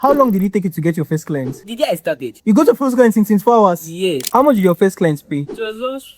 How long did it take you to get your first client? The day I started. You got your first client in 24 hours? Yes. How much did your first client pay? It was just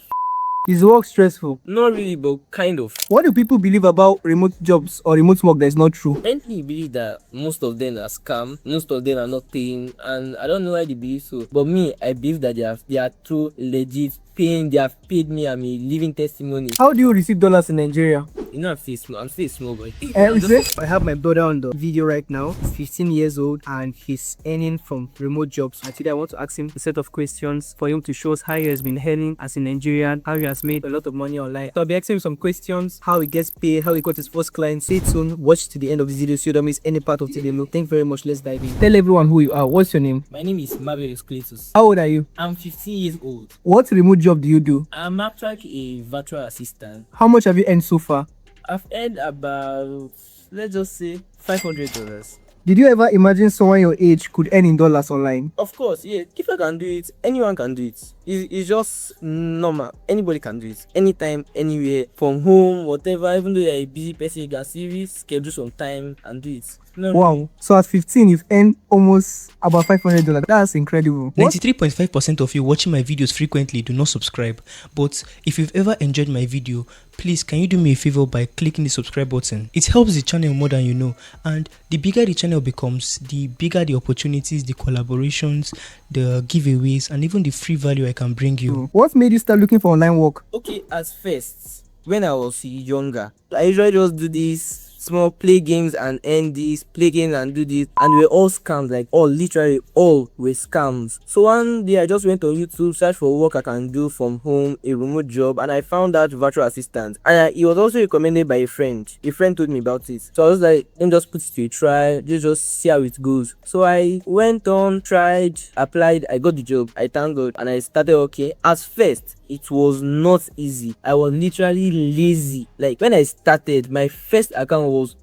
Is work stressful? not really, but kind of. What do people believe about remote jobs or remote work that is not true? Many believe that most of them are scam, most of them are not paying, and I don't know why they believe so. But me, I believe that they are true, legit paying. They have paid me. I'm a living testimony. How do you receive dollars in Nigeria? You know, I'm still a small boy. I have my brother on the video right now. He's 15 years old and he's earning from remote jobs. And today I want to ask him a set of questions for him to show us how he has been earning as a Nigerian, how he has made a lot of money online. So I'll be asking him some questions, how he gets paid, how he got his first client. Stay tuned, watch to the end of the video so you don't miss any part of the video. Thank you very much. Let's dive in. Tell everyone who you are. What's your name? My name is Mario Cletus. How old are you? I'm 15 years old. What remote job do you do? I'm actually a virtual assistant. How much have you earned so far? I've earned about, let's just say, $500. Did you ever imagine someone your age could earn in dollars online? Of course, yeah. If I can do it, anyone can do it. It's just normal. Anybody can do it. Anytime, anywhere, from home, whatever. Even though you're a busy person, you can still schedule some time and do it. No. Wow. So at 15, you've earned almost about $500. That's incredible. 93.5% of you watching my videos frequently do not subscribe. But if you've ever enjoyed my video, please can you do me a favor by clicking the subscribe button? It helps the channel more than you know. And the bigger the channel becomes, the bigger the opportunities, the collaborations, the giveaways, and even the free value I can bring you. What made you start looking for online work? Okay, as first, when I was younger, I usually just do this small play games and end this, play games and do this, and we're all scams, like literally all were scams. So one day I just went on YouTube, searched for work I can do from home, a remote job, and I found that virtual assistant, and it was also recommended by a friend. A friend told me about it, so I was like, let me just put it to a try, just see how it goes. So I went on, tried, applied, I got the job, I thank God, and I started. Okay, as first it was not easy. I was literally lazy. Like when I started, my first account was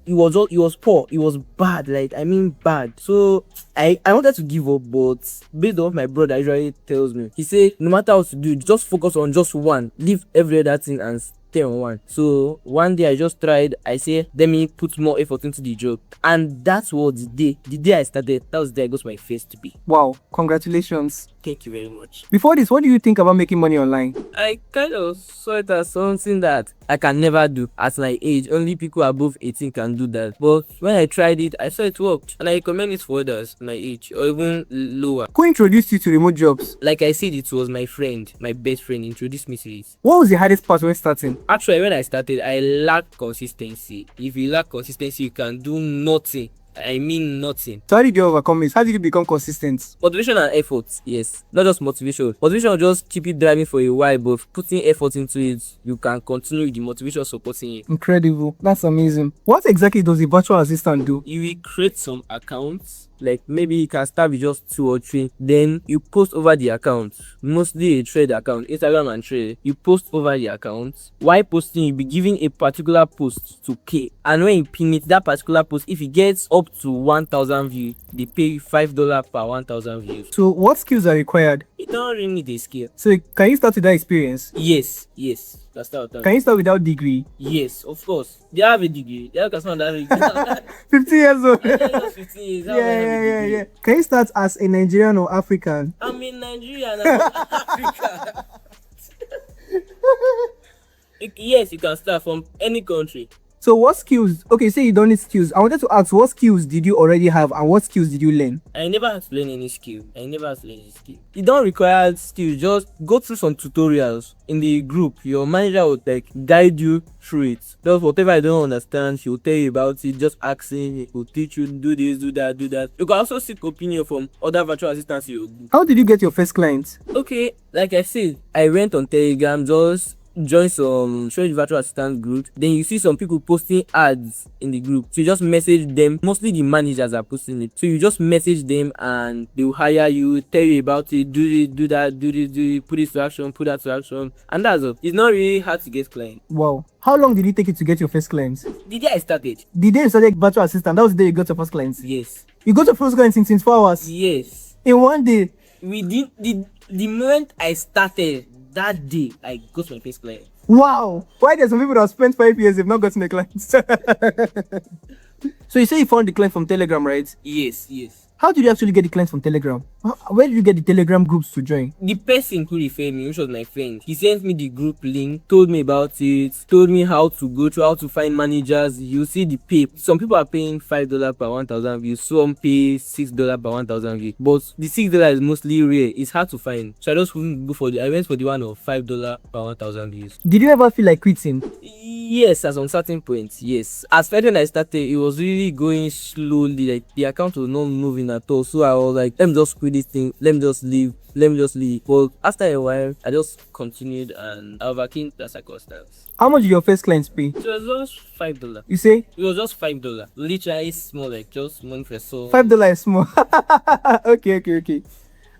poor, it was bad, like I mean bad. So I wanted to give up, but based on what my brother usually tells me, he said no matter what to do, just focus on just one, leave every other thing and stay on one. So one day I just tried. I say let me put more effort into the job, and that was the day I started. That was the day I got my first pay. Wow, congratulations. Thank you very much. Before this, what do you think about making money online? I kind of saw it as something that I can never do at my age. Only people above 18 can do that. But when I tried it, I saw it worked, and I recommend it for others my age or even lower. Who introduced you to remote jobs? Like I said, it was my friend, my best friend, introduced me to it. What was the hardest part when starting? Actually, when I started, I lacked consistency. If you lack consistency, you can do nothing. I mean nothing. So how did you overcome it? How did you become consistent? Motivation and effort, yes. Not just motivation. Motivation will just keep you driving for a while, but putting effort into it, you can continue with the motivation supporting it. Incredible. That's amazing. What exactly does a virtual assistant do? You will create some accounts. Like maybe you can start with just 2 or 3. Then you post over the account. Mostly a trade account, Instagram and trade. You post over the account. While posting, you'll be giving a particular post to pay. And when you pin it, that particular post, if it gets up to 1,000 views, they pay you $5 per 1,000 views. So what skills are required? You don't really need a skill. So can you start with that experience? Yes. Can you start without degree? Yes, of course. They have a degree. They have a degree. 50 years old. 15 years. Yeah. Can you start as a Nigerian or African? I'm in Nigeria and I'm in Africa. Yes, you can start from any country. So what skills? Okay, say you don't need skills. I wanted to ask, what skills did you already have and what skills did you learn? I never had to learn any skill. You don't require skills. Just go through some tutorials in the group. Your manager will guide you through it. Just whatever you don't understand, she will tell you about it. Just asking, he will teach you, do this, do that. You can also seek opinion from other virtual assistants. How did you get your first client? Okay, like I said, I went on Telegram, just join some virtual assistant group. Then you see some people posting ads in the group, so you just message them. Mostly the managers are posting it, so you just message them and they will hire you, tell you about it, do it, do that, do this, put this to action, put that to action, and that's all. It's not really hard to get clients. Wow. How long did it take you to get your first clients? The day I started. The day you started virtual assistant, that was the day you got your first clients? Yes. You got your first clients in 24 hours? Yes. In one day? We did the moment I started, that day I got my first client. Wow. Why there's some people that have spent 5 years they've not gotten a client? So you say you found the client from Telegram, right? Yes. How did you actually get the clients from Telegram? Where did you get the Telegram groups to join? The person who referred me, which was my friend, he sent me the group link, told me about it, told me how to go through, how to find managers. You see the pay. Some people are paying $5 per 1,000 views. Some pay $6 per 1,000 views. But the $6 is mostly rare. It's hard to find. So I just wouldn't go for I went for the one of $5 per 1,000 views. Did you ever feel like quitting? Yes, at some certain point, yes. As first when I started, it was really going slowly. Like the account was not moving at all. So I was like, let me just quit this thing. Let me just leave. But after a while, I just continued and I overcame the circumstance. How much did your first clients pay? It was just $5. You say? It was just $5. Literally small, like just money for so. $5 is small.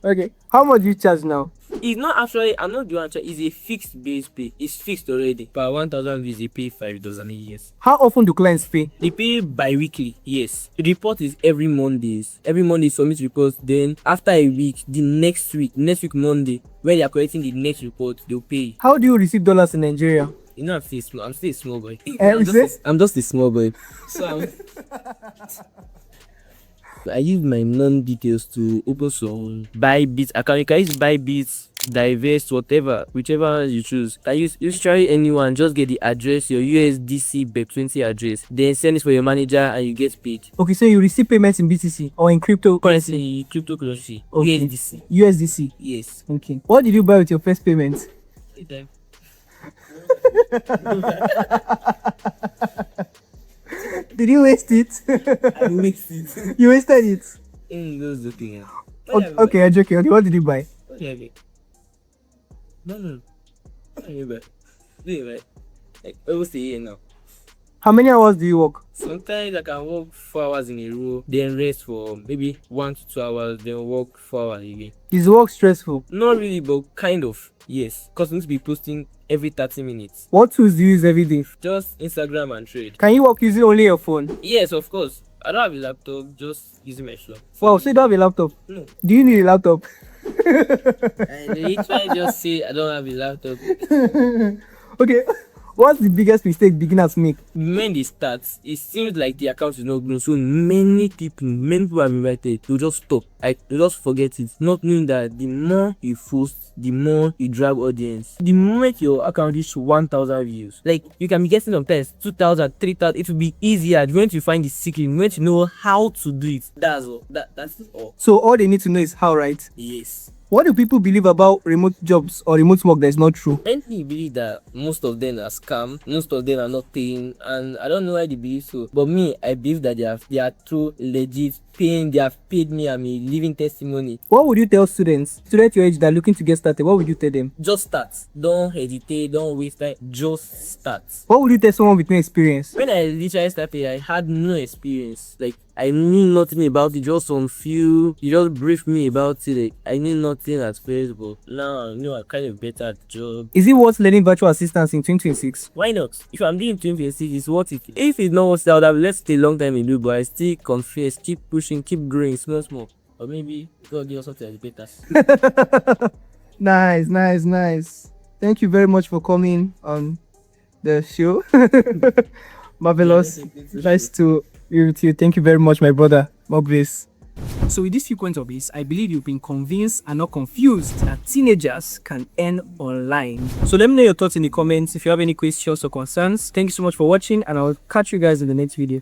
Okay. How much do you charge now? It's not actually, I'm not doing actually, it's a fixed base pay. It's fixed already. Per 1,000 views, they pay $5 a year. How often do clients pay? They pay bi-weekly, yes. The report is every Mondays. Every Monday submit reports. Then after a week, next week Monday, when they are collecting the next report, they'll pay. How do you receive dollars in Nigeria? You know, I'm still a small boy. I'm just a small boy. So I use my non-details to open some Bybit account. You can use Bybit, Divest, whichever you choose. I use try anyone. Just get the address, your USDC BEP20 address. Then send it for your manager and you get paid. Okay, so you receive payments in BTC or in cryptocurrency? Cryptocurrency. Okay. USDC. USDC. Yes. Okay. What did you buy with your first payment? Did you waste it? I mixed it. You wasted it. Those the thing. Okay, I'm joking. Okay, what did you buy? What do you have? No. What do you buy? Like, I will stay here now. How many hours do you work? Sometimes I can work 4 hours in a row, then rest for maybe 1 to 2 hours, then work 4 hours again. Is work stressful? Not really, but kind of. Yes, because I need to be posting every 30 minutes. What tools do you use every day? Just Instagram and trade. Can you work using only your phone? Yes, of course. I don't have a laptop, just using my phone. Wow, so you don't have a laptop? No. Do you need a laptop? And they try just say I don't have a laptop. Okay. What's the biggest mistake beginners make? When they start, it seems like the account is not grown. So many people have invited. They'll just stop. They'll just forget it. Not knowing that the more you post, the more you drag audience. The moment your account reaches 1,000 views, like you can be getting sometimes 2,000, 3,000. It will be easier when you find the secret, when you know how to do it. That's all. That's all. So all they need to know is how, right? Yes. What do people believe about remote jobs or remote work that is not true? Many believe that most of them are scam, most of them are not paying, and I don't know why they believe so. But me, I believe that they are true, legit paying. They have paid me. I'm a living testimony. What would you tell students your age that are looking to get started? What would you tell them? Just start. Don't hesitate. Don't waste time. Just start. What would you tell someone with no experience? When I literally started, I had no experience. Like I knew nothing about it. Just some few. You just briefed me about it. Like I knew nothing at first, but now I know I kind of better at the job. Is it worth learning virtual assistance in 2026? Why not? If I'm doing 2026, it's worth it. If it's not worth it, I would have left it a long time ago. But I still confess, keep pushing, keep growing, small. Or maybe God give us something better. Nice. Thank you very much for coming on the show. Marvelous. Nice to be with you. Thank you very much, my brother. More grace. So with this few points of this, I believe you've been convinced and not confused that teenagers can earn online. So let me know your thoughts in the comments if you have any questions or concerns. Thank you so much for watching, and I'll catch you guys in the next video.